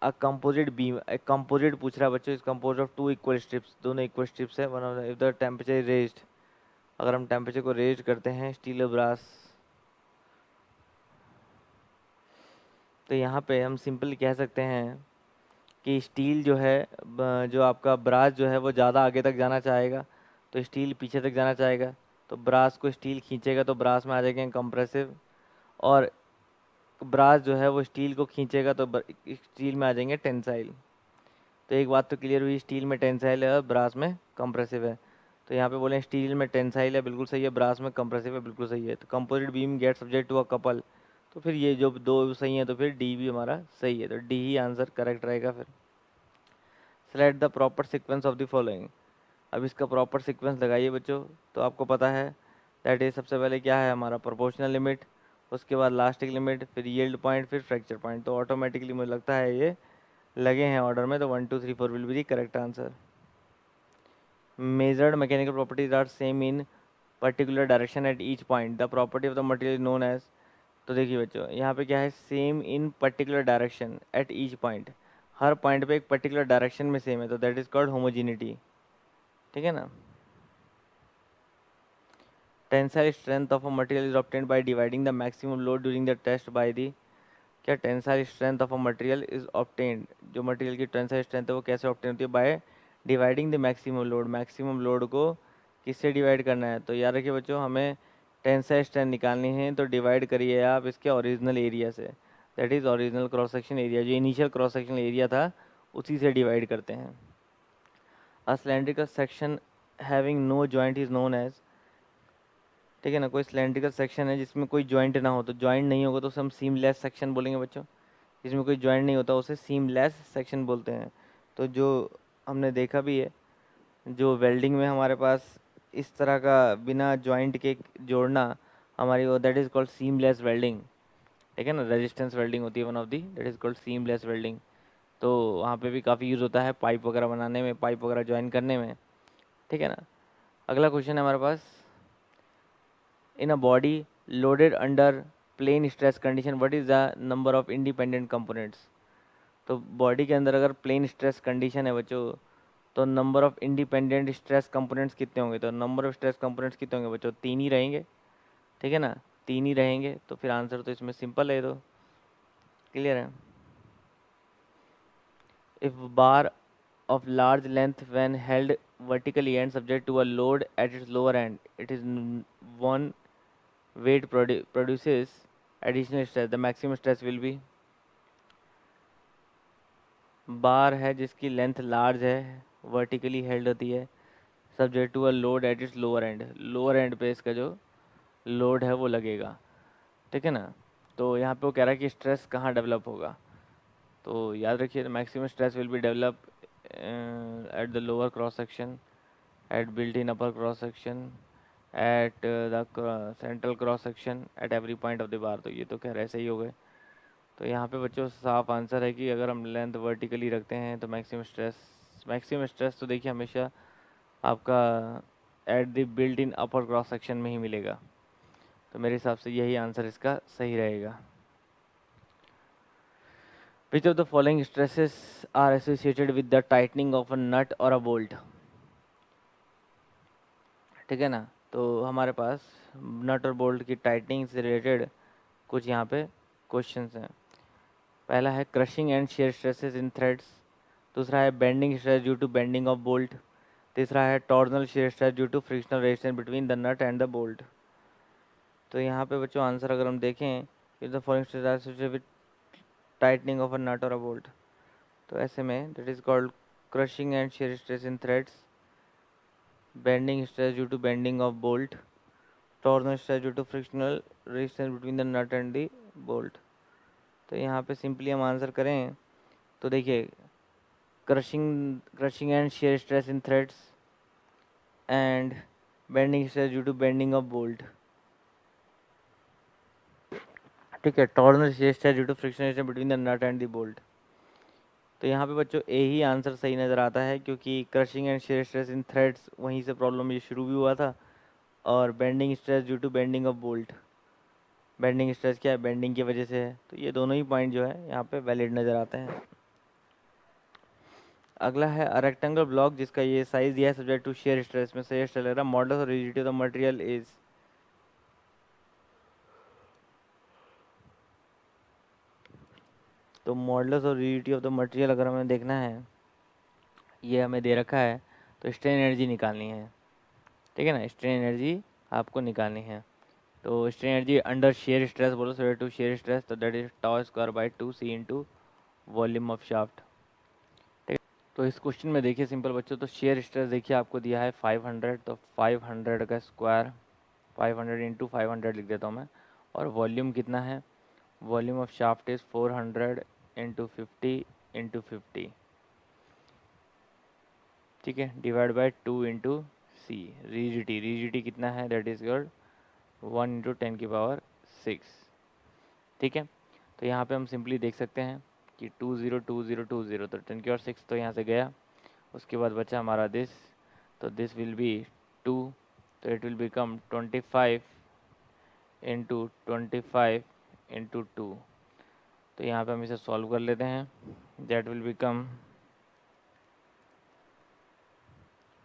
अ कंपोजिट बीम, एक कंपोजिट पूछ रहा है बच्चों, इस compose of two equal strips, दोनों इक्वल स्ट्रिप्स है, one of if the temperature raised, अगर हम टेम्परेचर को रेज करते हैं स्टील और ब्रास, तो यहाँ पे हम सिंपल कह सकते हैं कि स्टील जो है जो आपका ब्रास जो है वो ज़्यादा आगे तक जाना चाहेगा, तो स्टील पीछे तक जाना चाहेगा, तो ब्रास को स्टील खींचेगा तो ब्रास में आ जाएंगे कंप्रेसिव, और ब्रास जो है वो स्टील को खींचेगा तो स्टील में आ जाएंगे टेंसाइल। तो एक बात तो क्लियर हुई, स्टील में टेंसाइल है और ब्रास में कंप्रेसिव है। तो यहाँ पे बोले स्टील में टेंसाइल है, बिल्कुल सही है, ब्रास में कंप्रेसिव है, बिल्कुल सही है। तो composite beam get subject to a couple, तो फिर ये जो दो सही है तो फिर डी भी हमारा सही है, तो डी ही आंसर करेक्ट रहेगा फिर। Select the proper sequence of the following. अब इसका प्रॉपर सीक्वेंस लगाइए बच्चों। तो आपको पता है दैट इज सबसे पहले क्या है हमारा प्रोपोर्शनल लिमिट, उसके बाद लास्टिक लिमिट, फिर यील्ड पॉइंट, फिर फ्रैक्चर पॉइंट। तो ऑटोमेटिकली मुझे लगता है ये लगे हैं ऑर्डर में, तो 1 2 3 4 will be the correct answer. Measured mechanical properties are same in particular direction at each point, the property of the material is known as. तो देखिए बच्चों यहाँ पे क्या है, same in particular direction at each point, हर point पे एक पर्टिकुलर डायरेक्शन में सेम है, तो दैट इज कॉल्ड होमोजीनिटी। ठीक है ना। Tensile strength of a material is obtained by dividing the maximum load during the test by the. क्या tensile strength of a material is obtained, जो material की tensile strength है वो कैसे obtain होती है, by dividing the maximum load. Maximum load को किससे डिवाइड करना है, तो याद रखिए बच्चों हमें टेंसाइल स्ट्रेंथ निकालनी है, तो डिवाइड करिए आप इसके ओरिजिनल एरिया से, that is original cross section area, जो इनिशियल क्रॉस सेक्शन एरिया था उसी से डिवाइड करते हैं। A cylindrical section having no joint is known as. ठीक है ना, कोई सिलेंड्रिकल सेक्शन है जिसमें कोई जॉइंट ना हो, तो जॉइंट नहीं होगा तो उसे हम सीमलेस सेक्शन बोलेंगे बच्चों। जिसमें कोई जॉइंट नहीं होता उसे सीमलेस सेक्शन बोलते हैं। तो जो हमने देखा भी है, जो वेल्डिंग में हमारे पास इस तरह का बिना जॉइंट के जोड़ना हमारी, वो that is called seamless welding. ठीक है ना, रेजिस्टेंस वेल्डिंग होती है one of the, that is called seamless welding. तो वहाँ पे भी काफ़ी यूज़ होता है पाइप वगैरह बनाने में, पाइप वगैरह ज्वाइन करने में। ठीक है ना। अगला क्वेश्चन है हमारे पास, in a body loaded under plane stress condition what is the number of independent components. तो बॉडी के अंदर अगर प्लेन स्ट्रेस कंडीशन है बच्चों, तो number of independent stress components कितने होंगे, तो नंबर ऑफ स्ट्रेस कंपोनेंट्स कितने होंगे बच्चों, 3 ही रहेंगे। ठीक है ना, 3 ही रहेंगे, तो फिर आंसर तो इसमें सिंपल है, तो क्लियर है। If bar of large length when held vertically and subject to a load at its lower end, it is one weight produces additional stress, the maximum stress will be। Bar है जिसकी length large है, vertically held होती है, subject to a load at its lower end, lower end पे इसका जो load है वो लगेगा। ठीक है ना। तो यहाँ पे वो कह रहा है कि स्ट्रेस कहाँ डेवलप होगा, तो याद रखिए maximum stress will be develop at the lower cross section, at built-in upper cross section, at the central cross section, at every point of the bar। तो ये तो कह रहे सही हो गए। तो यहाँ पे बच्चों साफ आंसर है कि अगर हम लेंथ वर्टिकली रखते हैं तो मैक्सिमम स्ट्रेस तो देखिए हमेशा आपका at the built in upper cross section में ही मिलेगा। तो मेरे हिसाब से यही आंसर इसका सही रहेगा। Which of the following stresses are associated with the tightening of a nut और अ बोल्ट। ठीक है ना। तो हमारे पास नट और बोल्ट की टाइटनिंग से रिलेटेड कुछ यहाँ पे क्वेश्चंस हैं। पहला है crushing and shear stresses in threads, दूसरा है bending stress due to bending of bolt, तीसरा है torsional shear stress due to frictional resistance between the nut and the bolt. तो यहाँ पे बच्चों आंसर अगर हम देखें, is the following stress associated with tightening of a nut और अ बोल्ट, तो ऐसे में that is called crushing and shear stress in threads, bending stress due to bending of bolt, torsional stress due to frictional resistance between the nut and the bolt. तो यहाँ पे simply हम answer करें तो देखिए crushing and shear stress in threads and bending stress due to bending of bolt. ठीक है, torsional shear stress due to friction between the nut and the bolt. तो यहाँ पे बच्चों ए ही आंसर सही नज़र आता है, क्योंकि crushing and shear stress in threads वहीं से प्रॉब्लम ये शुरू भी हुआ था, और bending stress due to bending of bolt, bending stress क्या है, बेंडिंग की वजह से है। तो ये दोनों ही पॉइंट जो है यहाँ पे वैलिड नज़र आते हैं। अगला है अ रेक्टेंगल ब्लॉक जिसका ये साइज दिया है सब्जेक्ट टू शेयर स्ट्रेस, में शेयर स्ट्रेस लग रहा है, मॉडुलस और rigidity of the material is. तो मॉडुलस और रिजिडिटी ऑफ द मटेरियल अगर हमें देखना है, ये हमें दे रखा है, तो स्ट्रेन एनर्जी निकालनी है। ठीक है ना, स्ट्रेन एनर्जी आपको निकालनी है। तो strain energy under shear stress बोलो, सो टू शेयर स्ट्रेस, तो that is tau square by 2c into volume of shaft. ठीक है, तो इस क्वेश्चन में देखिए सिंपल बच्चों, तो शेयर स्ट्रेस देखिए आपको दिया है 500, तो 500 का स्क्वायर 500 इंटू 500 लिख देता हूँ मैं। और वॉल्यूम कितना है, volume of shaft is 400 into 50 into 50, ठीक है, divide by 2 into C. Rigidity कितना है, दैट इज योर 1 इंटू 10⁶, ठीक है। तो यहाँ पे हम सिंपली देख सकते हैं कि 20 तो 10⁶ तो यहाँ से गया, उसके बाद बचा हमारा दिस, तो दिस विल बी 2, तो it will become 25 into 25 into 2। तो यहाँ पे हम इसे सॉल्व कर लेते हैं, दैट विल बिकम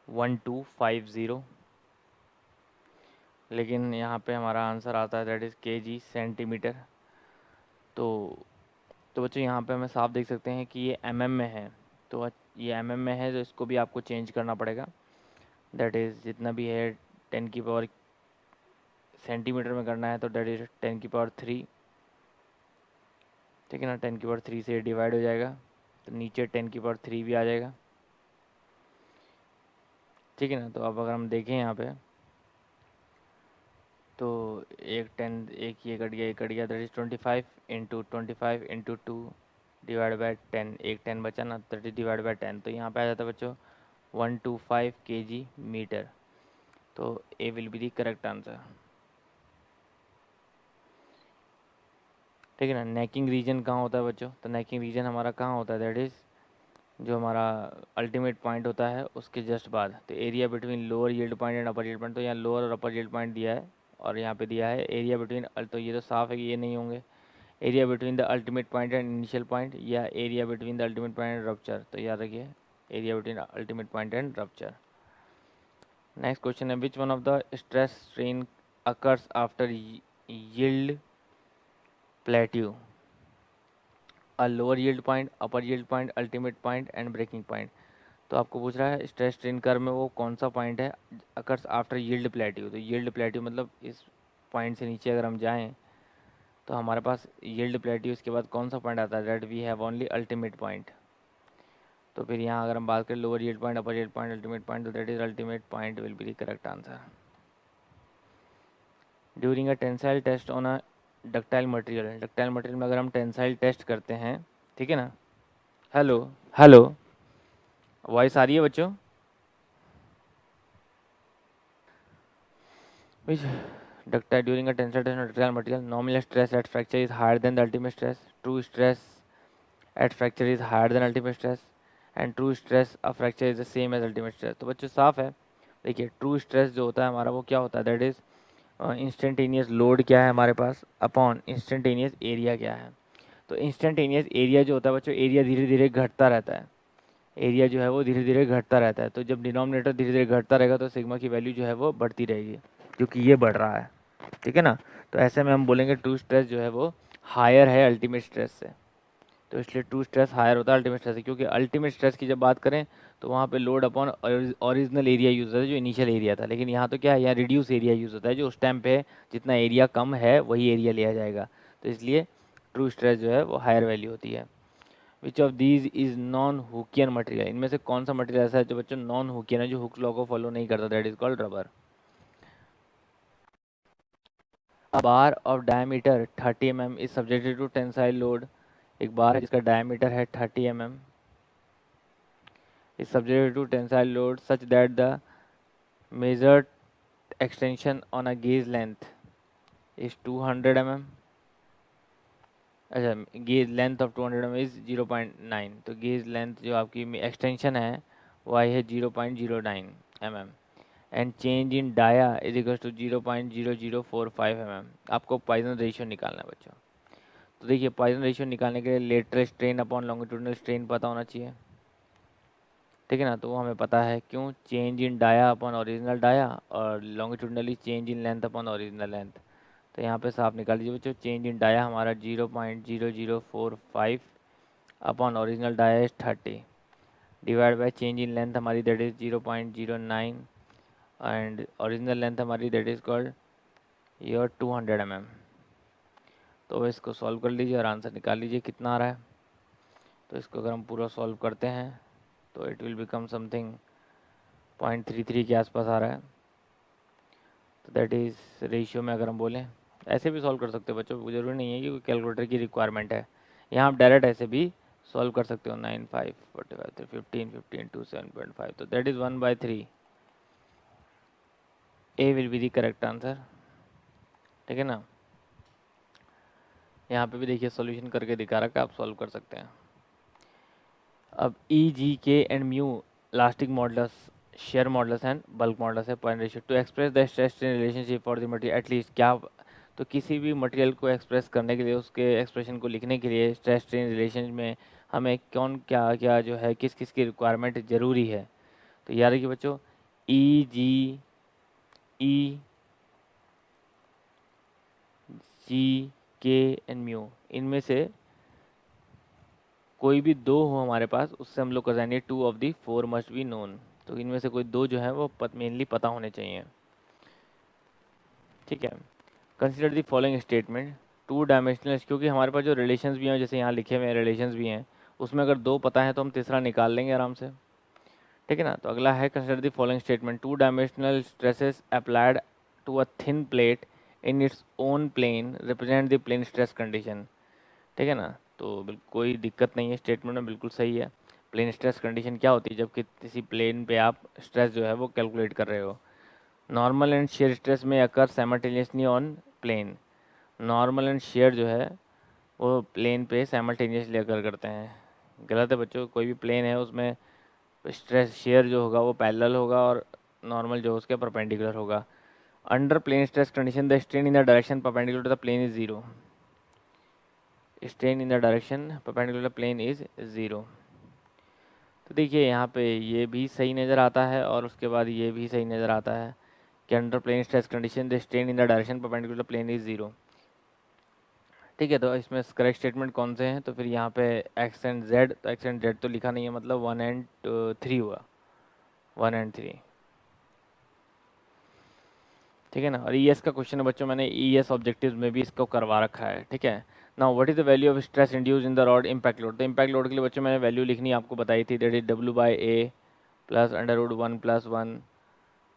1250, लेकिन यहाँ पे हमारा आंसर आता है दैट इज़ kg सेंटीमीटर। तो बच्चों यहाँ पे हमें साफ देख सकते हैं कि ये mm में है, तो ये mm में है, तो इसको भी आपको चेंज करना पड़ेगा, दैट इज़ जितना भी है 10 की पावर सेंटीमीटर में करना है, तो दैट इज़ 10⁻3, ठीक है ना। 10⁻3 से डिवाइड हो जाएगा, तो नीचे 10⁻3 भी आ जाएगा, ठीक है ना। तो अब अगर हम देखें यहाँ पे, तो एक ये कट गया, एक कट गया, that is 25 into 25 into 2 divide by 10, एक 10 बचा ना, 30 डिवाइड बाई 10, तो यहाँ पे आ जाता है बच्चों 125 kg मीटर। तो A will be the correct answer, ठीक है ना। नेकिंग रीजन कहाँ होता है बच्चों, तो नेकिंग रीजन हमारा कहाँ होता है, दैट इज़ जो हमारा अल्टीमेट पॉइंट होता है उसके जस्ट बाद। तो area between lower yield point and upper yield point, तो यहाँ लोअर और अपर यील्ड पॉइंट दिया है, और यहाँ पे दिया है एरिया बिटवीन, तो ये तो साफ है कि ये नहीं होंगे। Area between the ultimate point and initial point, या area between the ultimate point and rupture, तो याद रखिए area between ultimate point and rupture. Next question है, which one of the stress strain occurs after yield plateau, a lower yield point, upper yield point, ultimate point and breaking point. तो आपको पूछ रहा है stress strain curve में वो कौन सा पॉइंट है अकर्स आफ्टर यील्ड प्लेट्यू। तो यील्ड प्लेट्यू मतलब इस पॉइंट से नीचे अगर हम जाएं, तो हमारे पास यील्ड प्लेट्यू, इसके बाद कौन सा पॉइंट आता है, that we have only ultimate point. तो फिर यहाँ अगर हम बात करें lower yield point, upper yield point, ultimate point, तो that is ultimate point will be the correct answer. During a tensile test on a ductile material, ductile material में अगर हम टेंसाइल टेस्ट करते हैं, ठीक है ना। हेलो, हेलो, वॉइस आ रही है बच्चों। Which ductile during a tensile test on ductile material, nominal stress at fracture is higher than the ultimate stress. True stress at fracture is higher than ultimate stress, and true stress of fracture is the same as ultimate stress. तो बच्चों साफ है, देखिए true stress जो होता है हमारा वो क्या होता है, दैट इज इंस्टेंटेनियस लोड क्या है हमारे पास अपॉन इंस्टेंटेनियस एरिया क्या है। तो इंस्टेंटेनियस एरिया जो होता है बच्चों, एरिया धीरे धीरे घटता रहता है, एरिया जो है वो धीरे धीरे घटता रहता है। तो जब डिनोमिनेटर धीरे धीरे घटता रहेगा तो सिग्मा की वैल्यू जो है वो बढ़ती रहेगी, क्योंकि ये बढ़ रहा है, ठीक है ना। तो ऐसे में हम बोलेंगे ट्रू स्ट्रेस जो है वो हायर है अल्टीमेट स्ट्रेस से, तो इसलिए ट्रू स्ट्रेस हायर होता है अल्टीमेट स्ट्रेस से, क्योंकि अल्टीमेट स्ट्रेस की जब बात करें तो वहाँ पे load upon original area use होता है जो इनिशियल एरिया था, लेकिन यहाँ तो क्या है, यहाँ रिड्यूस एरिया यूज़ होता है, जो उस टाइम पे जितना एरिया कम है वही एरिया लिया जाएगा, तो इसलिए ट्रू स्ट्रेस जो है वो हायर वैल्यू होती है। Which of these is non Hookean material, इनमें से कौन सा मटेरियल ऐसा है जो बच्चों नॉन हुकियन है, जो हुक लॉ को फॉलो नहीं करता, that is called rubber. A bar of diameter 30 mm is subjected to tensile load, एक बार है जिसका डायमीटर है 30 mm is subjected to tensile load such that the measured extension on a gauge length is 200 mm, अच्छा gauge length of 200 mm is 0.9, तो gauge length जो आपकी extension है वो आई है 0.09 mm, and change in dia is equal to 0.0045 mm। आपको Poisson ratio निकालना है बच्चों। तो देखिए पॉइजन रेशियो निकालने के लिए lateral strain upon longitudinal strain पता होना चाहिए, ठीक है ना। तो वो हमें पता है, क्यों, change in dia upon original dia, और longitudinally change in length upon original length. तो यहाँ पे साफ निकाल लीजिए बच्चों, चेंज इन डाया हमारा 0.0045 upon original dia is 30 divide by change in length हमारी that is 0.09, and original length हमारी that is called your 200 mm। तो इसको सॉल्व कर लीजिए और आंसर निकाल लीजिए कितना आ रहा है। तो इसको अगर हम पूरा सॉल्व करते हैं तो इट विल बिकम समथिंग 0.33 के आसपास आ रहा है। तो दैट इज़ रेशियो में अगर हम बोलें, ऐसे भी सॉल्व कर सकते हो बच्चों, जरूरी नहीं है कि कोई कैलकुलेटर की रिक्वायरमेंट है। यहाँ आप डायरेक्ट ऐसे भी सॉल्व कर सकते हो। 9 5 45 15 15 2 7.5, तो that is 1/3। A will be the correct answer. ठीक है ना। यहाँ पे भी देखिए सॉल्यूशन करके दिखा रखा है, आप सॉल्व कर सकते हैं। अब E G K and mu elastic modulus, shear modulus and bulk modulus है point ratio to express the stress strain relationship for the material at least. क्या तो किसी भी मटेरियल को एक्सप्रेस करने के लिए, उसके एक्सप्रेशन को लिखने के लिए स्ट्रेस स्ट्रेन रिलेशन में हमें कौन क्या क्या जो है किस किस की रिक्वायरमेंट ज़रूरी है। तो याद रखिए बच्चों, ई जी के एंड म्यू, इनमें से कोई भी दो हो हमारे पास, उससे हम लोग कर जाएंगे 2 of the 4 must be known. तो इनमें से कोई दो जो है वो मेनली पता होने चाहिए। ठीक है। Consider the following statement, two dimensional, क्योंकि हमारे पास जो रिलेशंस भी हैं जैसे यहाँ लिखे हुए रिलेशंस भी हैं, उसमें अगर दो पता है तो हम तीसरा निकाल लेंगे आराम से। ठीक है ना। तो अगला है consider the following statement, two dimensional stresses applied to a thin plate in its own plane represent the plane stress condition. ठीक है ना। तो बिल्कुल कोई दिक्कत नहीं है, स्टेटमेंट में बिल्कुल सही है। प्लेन स्ट्रेस कंडीशन क्या होती है, जब कि किसी प्लेन पे आप स्ट्रेस जो है वो कैलकुलेट कर रहे हो। नॉर्मल एंड शेयर स्ट्रेस में occur simultaneously on plane. Normal and shear जो है वो प्लेन पे साइमल्टेनियसली अकर करते हैं। गलत है बच्चों, कोई भी प्लेन है उसमें स्ट्रेस शेयर जो होगा वो पैरेलल होगा और नॉर्मल जो उसके परपेंडिकुलर होगा। Under plane stress condition the strain in the direction perpendicular to the plane is zero. Strain in the direction perpendicular plane is zero. तो देखिए यहाँ पे ये भी सही नज़र आता है और उसके बाद ये भी सही नज़र आता है कि under plane stress condition the strain in the direction perpendicular plane is zero. ठीक है। तो इसमें करेक्ट स्टेटमेंट कौन से हैं, तो फिर यहाँ पे एक्स एंड जेड, तो एक्स एंड जेड तो लिखा नहीं है, मतलब 1 एंड 3 हुआ, 1 एंड 3। ठीक है ना। और ईएस का क्वेश्चन है बच्चों, मैंने ईएस ऑब्जेक्टिव्स में भी इसको करवा रखा है। ठीक है। Now what is the value of stress induce in the rod impact load. तो इम्पैक्ट लोड के लिए बच्चों मैंने वैल्यू लिखनी आपको बताई थी, that is W/A plus √1 + 1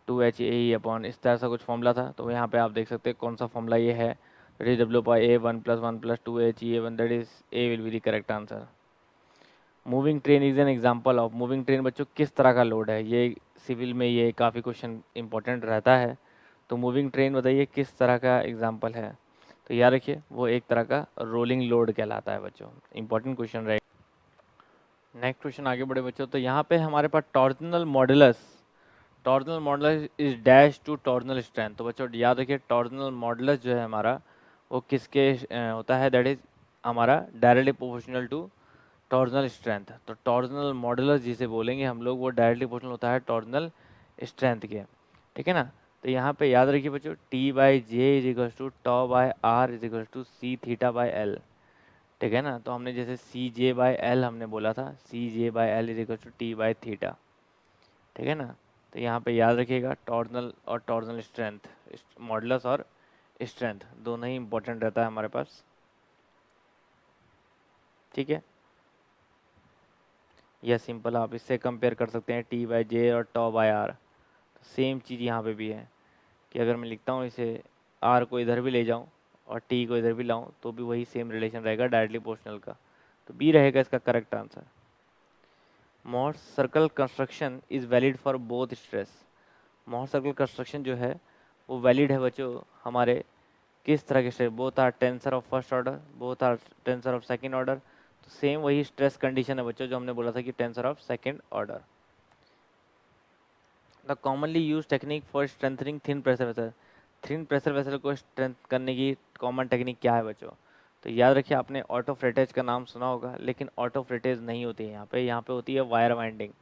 2HAE upon, इस तरह से कुछ फॉर्मूला था। तो यहाँ पे आप देख सकते हैं कौन सा फॉर्मूला ये है, that is W/A 1 + 1 + 2HEA1, that is a will be the correct answer. Moving train is an example of, moving train बच्चों किस तरह का लोड है, ये सिविल में ये काफ़ी क्वेश्चन इंपॉर्टेंट रहता है। तो मूविंग ट्रेन बताइए किस तरह का एग्जाम्पल है। तो याद रखिए वो एक तरह का रोलिंग लोड कहलाता है बच्चों, इंपॉर्टेंट क्वेश्चन रहेगा। नेक्स्ट क्वेश्चन आगे बढ़े बच्चों, तो यहाँ पे हमारे पास torsional modulus, torsional modulus is dash to torsional strength. तो बच्चों याद रखिए टॉर्जनल मॉडुलस जो है हमारा वो किसके होता है, दैट इज हमारा directly proportional to torsional strength. तो टॉर्जनल मॉडुलस जिसे बोलेंगे हम लोग वो डायरेक्टली प्रोपोर्शनल होता है टॉर्जनल स्ट्रेंथ के। ठीक है ना। तो यहाँ पे याद रखिए बच्चों T/J is to tau by R is to C theta by L. ठीक है ना। तो हमने जैसे CJ/L हमने बोला था, CJ/L इज टू T/थीटा। ठीक है ना। तो यहाँ पे याद रखिएगा टॉर्जनल और टॉर्जनल स्ट्रेंथ, मॉडुलस और स्ट्रेंथ दोनों ही इंपॉर्टेंट रहता है हमारे पास। ठीक है। यह सिंपल आप इससे कंपेयर कर सकते हैं T/J और टॉ बाय आर। सेम चीज़ यहाँ पे भी है कि अगर मैं लिखता हूँ इसे, आर को इधर भी ले जाऊँ और टी को इधर भी लाऊँ तो भी वही सेम रिलेशन रहेगा डायरेक्टली प्रोपोर्शनल का। तो बी रहेगा इसका correct answer. Mod circle construction is valid for both stress. Mod circle construction जो है वो वैलिड है बच्चों हमारे किस तरह के stress, both are tensor of first order, both are tensor of second order. तो सेम वही स्ट्रेस कंडीशन है बच्चों जो हमने बोला था कि tensor of second order. The commonly use technique for strengthening thin pressure vessel, thin pressure vessel को स्ट्रेंथ करने की कॉमन टेक्निक क्या है बच्चों। तो याद रखिए आपने ऑटो फ्रेटेज का नाम सुना होगा, लेकिन ऑटो फ्रेटेज नहीं होती है यहाँ पे होती है वायर वाइंडिंग।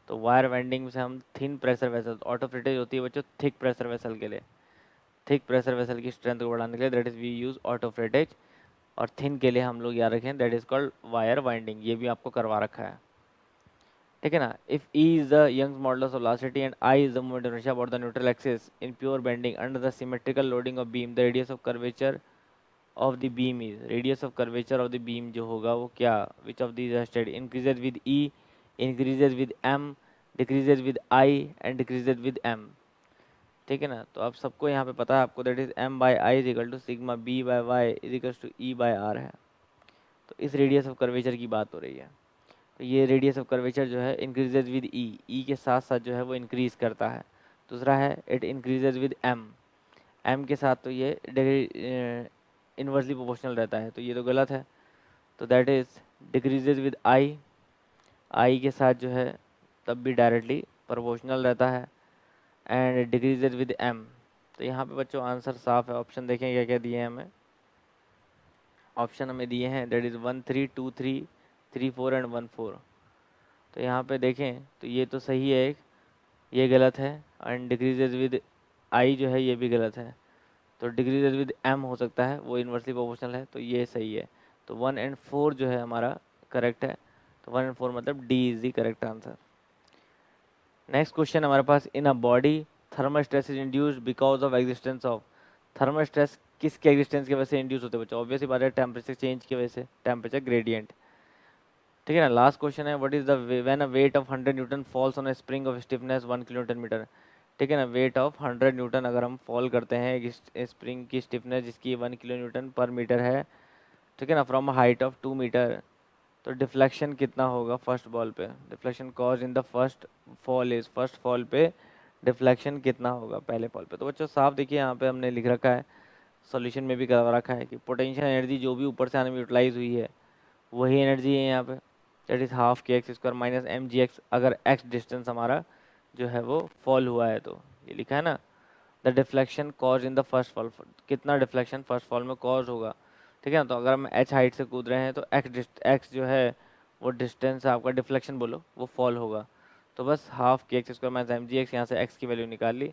तो वायर वाइंडिंग से हम thin pressure vessel, autofrettage होती है बच्चों थिक प्रेशर वेसल के लिए, थिक प्रेशर वेसल की स्ट्रेंथ को बढ़ाने के लिए that is we use autofrettage. और थिन के लिए हम लोग याद रखें that is called wire winding, ये भी आपको करवा रखा है। ठीक है ना। If E is the Young's modulus of velocity and I is the moment of inertia about the neutral axis in pure bending under the symmetrical loading of beam, the radius of curvature of the beam is, radius of curvature of the beam जो होगा वो क्या, which of these stated increases with E, increases with M, decreases with I and decreases with M. ठीक है ना। तो आप सबको यहाँ पे पता है आपको, that is M by I is equal to sigma B by Y is equal to E by R है। तो इस रेडियस ऑफ कर्वेचर की बात हो रही है। तो ये रेडियस ऑफ कर्वेचर जो है इंक्रीजेज विद ई के साथ साथ जो है वो इंक्रीज करता है। दूसरा है it increases with M, M के साथ तो ये इन्वर्सली प्रोपोर्शनल रहता है, तो ये तो गलत है। तो दैट इज डिक्रीजेज विद आई के साथ जो है तब भी डायरेक्टली प्रोपोर्शनल रहता है, एंड डिक्रीजेज विद एम। तो यहाँ पे बच्चों आंसर साफ है। ऑप्शन देखें क्या क्या दिए हैं हमें। ऑप्शन हमें दिए हैं दैट इज़ 1 3 2 3 3 4 एंड 1 4। तो यहाँ पे देखें तो ये तो सही है एक, ये गलत है, एंड डिक्रीजेज विद आई जो है ये भी गलत है। तो डिक्रीजेज विद एम हो सकता है, वो इन्वर्सली प्रोपोर्शनल है, तो ये सही है। तो 1 एंड 4 जो है हमारा करेक्ट है। तो 1 एंड 4 मतलब D is the correct answer. Next question हमारे पास, in a body thermal stress is induced because of existence of, thermal stress किसके एग्जिस्टेंस की वजह से इंड्यूस होते हैं बच्चों? ऑब्वियसली बात है टेम्परेचर चेंज की वजह से, टेम्परेचर ग्रेडियंट। ठीक है ना। लास्ट क्वेश्चन है, what is the when a weight of 100 newton falls on a spring of stiffness 1 kilonewton metre. ठीक है ना। वेट ऑफ 100 न्यूटन अगर हम फॉल करते हैं एक स्प्रिंग की स्टिफनेस जिसकी 1 किलो न्यूटन पर मीटर है, ठीक है ना, फ्रॉम हाइट ऑफ 2 मीटर, तो डिफ्लेक्शन कितना होगा फर्स्ट बॉल पे? Deflection cause in the first fall is, first fall पे डिफ्लेक्शन कितना होगा पहले फॉल पे? तो बच्चों साफ देखिए यहाँ पे हमने लिख रखा है, सॉल्यूशन में भी करवा रखा है कि पोटेंशियल एनर्जी जो भी ऊपर से आने में यूटिलाइज हुई है वही एनर्जी है यहाँ पे, that is half K X square minus M G X, अगर एक्स डिस्टेंस हमारा जो है वो फॉल हुआ है तो। ये लिखा है ना, the deflection cause in the first fall, कितना डिफ्लेक्शन फर्स्ट फॉल में कॉज होगा। ठीक है ना। तो अगर हम एच हाइट से कूद रहे हैं तो एक्स जो है वो डिस्टेंस आपका डिफ्लेक्शन बोलो वो फॉल होगा। तो बस half K X square minus M G X, यहाँ से एक्स की वैल्यू निकाल ली,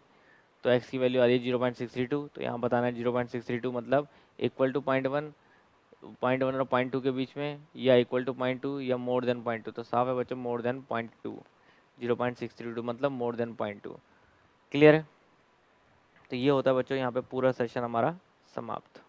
तो एक्स की वैल्यू आ रही है 0.632। तो यहाँ बताना है 0.632 मतलब इक्वल टू 0.1, 0.1 और 0.2 के बीच में, या इक्वल टू 0.2 या मोर देन 0.2। तो साफ है बच्चों, मोर देन 0.2, 0.632 मतलब मोर देन 0.2। क्लियर है। तो ये होता है बच्चों यहाँ पे पूरा सेशन हमारा समाप्त।